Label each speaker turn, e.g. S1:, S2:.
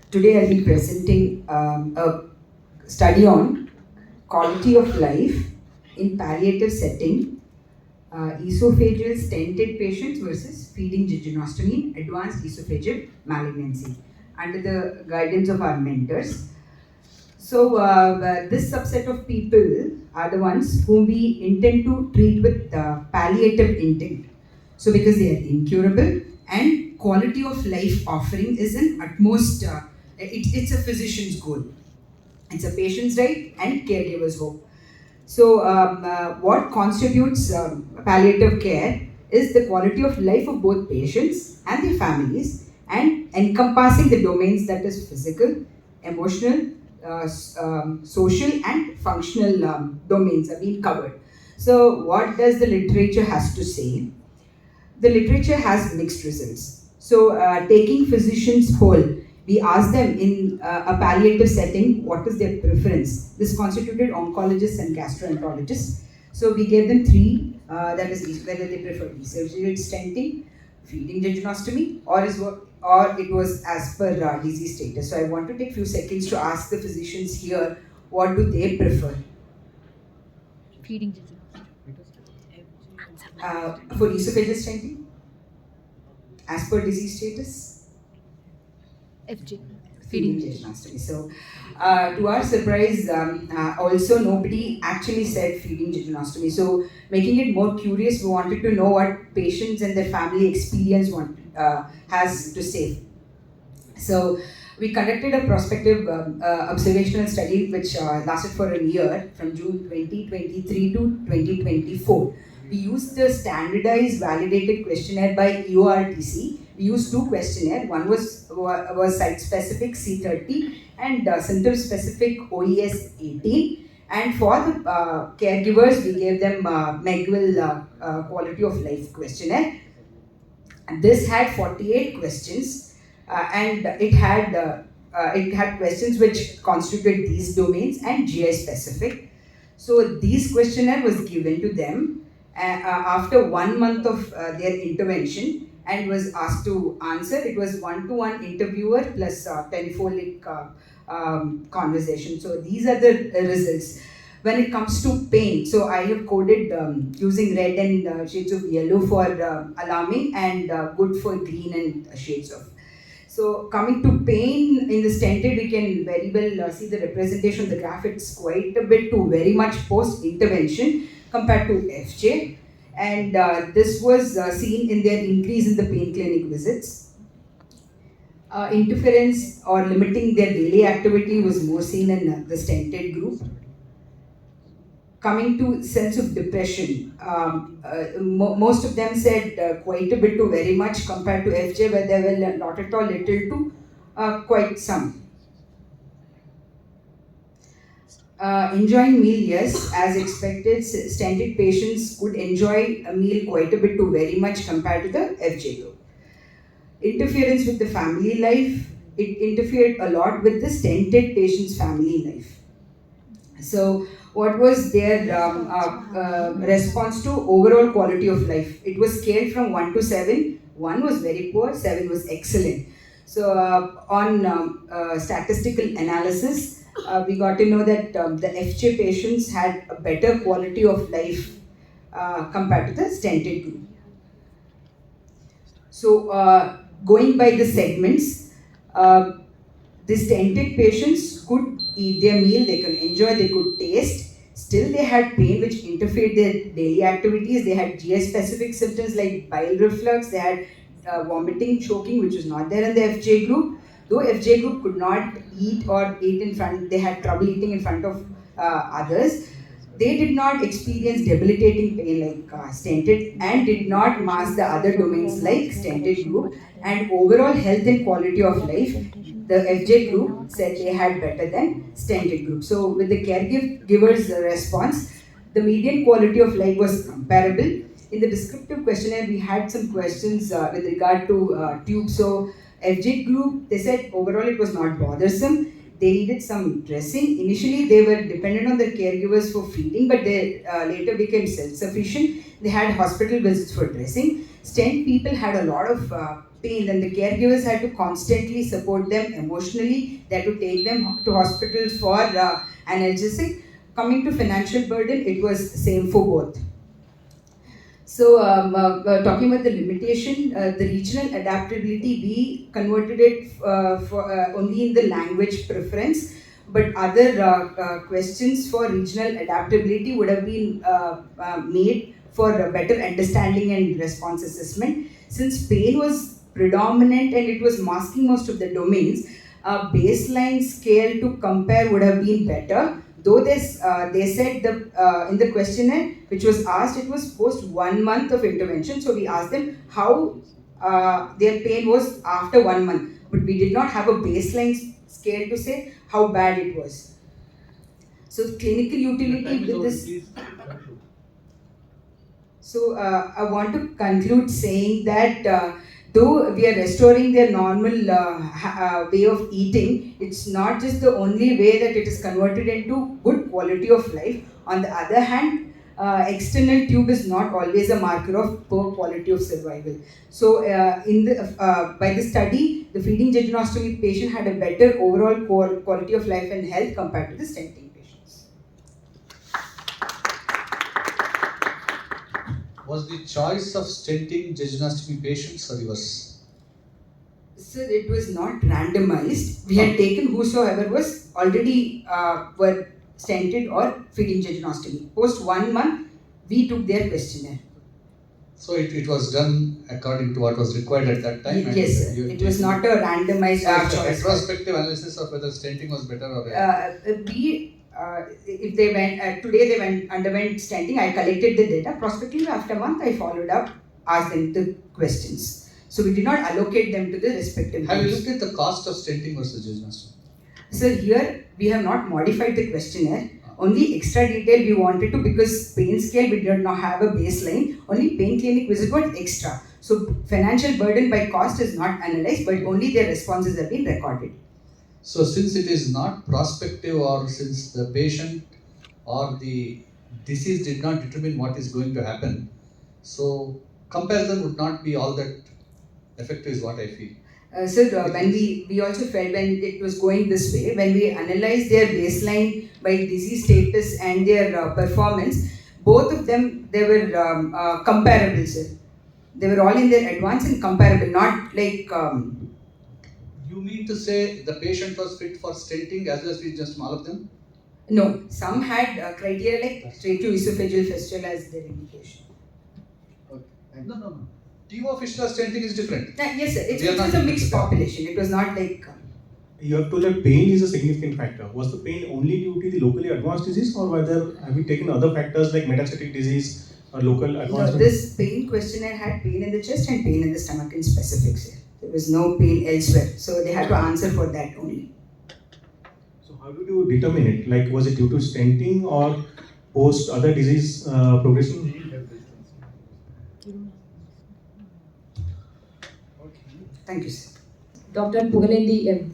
S1: Today I'll be presenting a study on quality of life in palliative setting, esophageal stented patients versus feeding jejunostomy in advanced esophageal malignancy under the guidance of our mentors. So this subset of people are the ones whom we intend to treat with palliative intent. So because they are incurable and quality of life offering is an utmost, it's a physician's goal. It's a patient's right and caregiver's hope. So what constitutes palliative care is the quality of life of both patients and their families and encompassing the domains that is physical, emotional, social and functional domains are being covered. So what does the literature has to say? The literature has mixed results. So, taking physicians whole, we asked them in a palliative setting what is their preference. This constituted oncologists and gastroenterologists. So, we gave them three that is, whether they prefer esophageal stenting, feeding jejunostomy, or it was as per disease status. So, I want to take a few seconds to ask the physicians here what do they prefer.
S2: Feeding
S1: For esophageal stenting, as per disease status,
S2: FJ.
S1: feeding
S2: Feeding
S1: jejunostomy. So, to our surprise, also nobody actually said feeding jejunostomy. So, making it more curious, we wanted to know what patients and their family experience has to say. So, we conducted a prospective observational study which lasted for a year from June 2023 to 2024. We used the standardized validated questionnaire by EORTC. We used two questionnaires. One was site specific C30 and symptom specific OES 18. And for the caregivers, we gave them Megwell quality of life questionnaire. And this had 48 questions, and it had questions which constituted these domains and GI specific. So these questionnaire was given to them after 1 month of their intervention and was asked to answer. It was one-to-one interviewer plus telephonic conversation. So these are the results. When it comes to pain, so I have coded using red and shades of yellow for alarming and good for green and shades of. So coming to pain in the stented, we can very well see the representation of the graph. It's quite a bit to very much post-intervention compared to FJ. And this was seen in their increase in the pain clinic visits. Interference or limiting their daily activity was more seen in the stented group. Coming to sense of depression, most of them said quite a bit to very much compared to FJ, where they were not at all little to quite some. Enjoying meal, yes, as expected, stented patients could enjoy a meal quite a bit to very much compared to the FJ group. Interference with the family life, it interfered a lot with the stented patient's family life. So, what was their response to overall quality of life? It was scaled from 1 to 7. 1 was very poor, 7 was excellent. So, on statistical analysis, we got to know that the FJ patients had a better quality of life compared to the stented group. So, going by the segments, uh, the stented patients could eat their meal, they could enjoy, they could taste. Still, they had pain which interfered their daily activities. They had GI specific symptoms like bile reflux, they had vomiting, choking, which was not there in the FJ group. Though FJ group could not eat or eat in front, they had trouble eating in front of others. They did not experience debilitating pain like stented and did not mask the other domains like stented group. And overall health and quality of life, the FJ group said they had better than stented group. So with the caregivers response, the median quality of life was comparable. In the descriptive questionnaire, we had some questions with regard to tube. So FJ group, they said overall it was not bothersome. They needed some dressing. Initially, they were dependent on their caregivers for feeding, but they later became self-sufficient. They had hospital visits for dressing. Stent people had a lot of pain, then the caregivers had to constantly support them emotionally. They had to take them to hospitals for analgesic. Coming to financial burden, it was same for both. So, talking about the limitation, the regional adaptability, we converted it for only in the language preference, but other questions for regional adaptability would have been made for a better understanding and response assessment. Since pain was predominant and it was masking most of the domains, a baseline scale to compare would have been better. Though they said in the questionnaire which was asked, it was post 1 month of intervention. So we asked them how their pain was after 1 month, but we did not have a baseline scale to say how bad it was. So clinical utility with this. So I want to conclude saying that though we are restoring their normal way of eating, it's not just the only way that it is converted into good quality of life. On the other hand, external tube is not always a marker of poor quality of survival. So by the study, the feeding jejunostomy patient had a better overall quality of life and health compared to the stenting patients.
S3: Was the choice of stenting jejunostomy patients or yours?
S1: So it was not randomized. We had taken whosoever was already were stented or feeding jejunostomy. Post 1 month, we took their questionnaire.
S3: So it was done according to what was required at that time?
S1: Yes, sir. It was not a randomized choice.
S3: Retrospective analysis of whether stenting was better or
S1: if they went today, they underwent stenting. I collected the data. Prospectively, after a month, I followed up, asked them the questions. So we did not allocate them to the respective.
S3: Have you looked at the cost of stenting versus jejunostomy?
S1: Sir, here we have not modified the questionnaire. Only extra detail we wanted to, because pain scale we did not have a baseline. Only pain clinic visit was extra. So financial burden by cost is not analyzed, but only their responses have been recorded.
S3: So since it is not prospective, or since the patient or the disease did not determine what is going to happen, so comparison would not be all that effective is what I feel.
S1: Sir, when we also felt when it was going this way, when we analyzed their baseline by disease status and their performance, both of them, they were comparable, sir. They were all in their advance and comparable, not like...
S3: You mean to say the patient was fit for stenting as well as with just all of them?
S1: No, some had criteria like tracheoesophageal fistula as their indication.
S3: Okay. No. TO fistula stenting is different.
S1: Yes, sir. It was a mixed population. It was not like...
S4: You have told that pain is a significant factor. Was the pain only due to the locally advanced disease, or have you taken other factors like metastatic disease or local advanced?
S1: No, this pain questionnaire had pain in the chest and pain in the stomach in specific, sir. There was no pain elsewhere. So they had to answer for that only.
S4: So how did you determine it? Like, was it due to stenting or post other disease progression?
S1: Thank you, sir.
S5: Dr. Pugalendi M.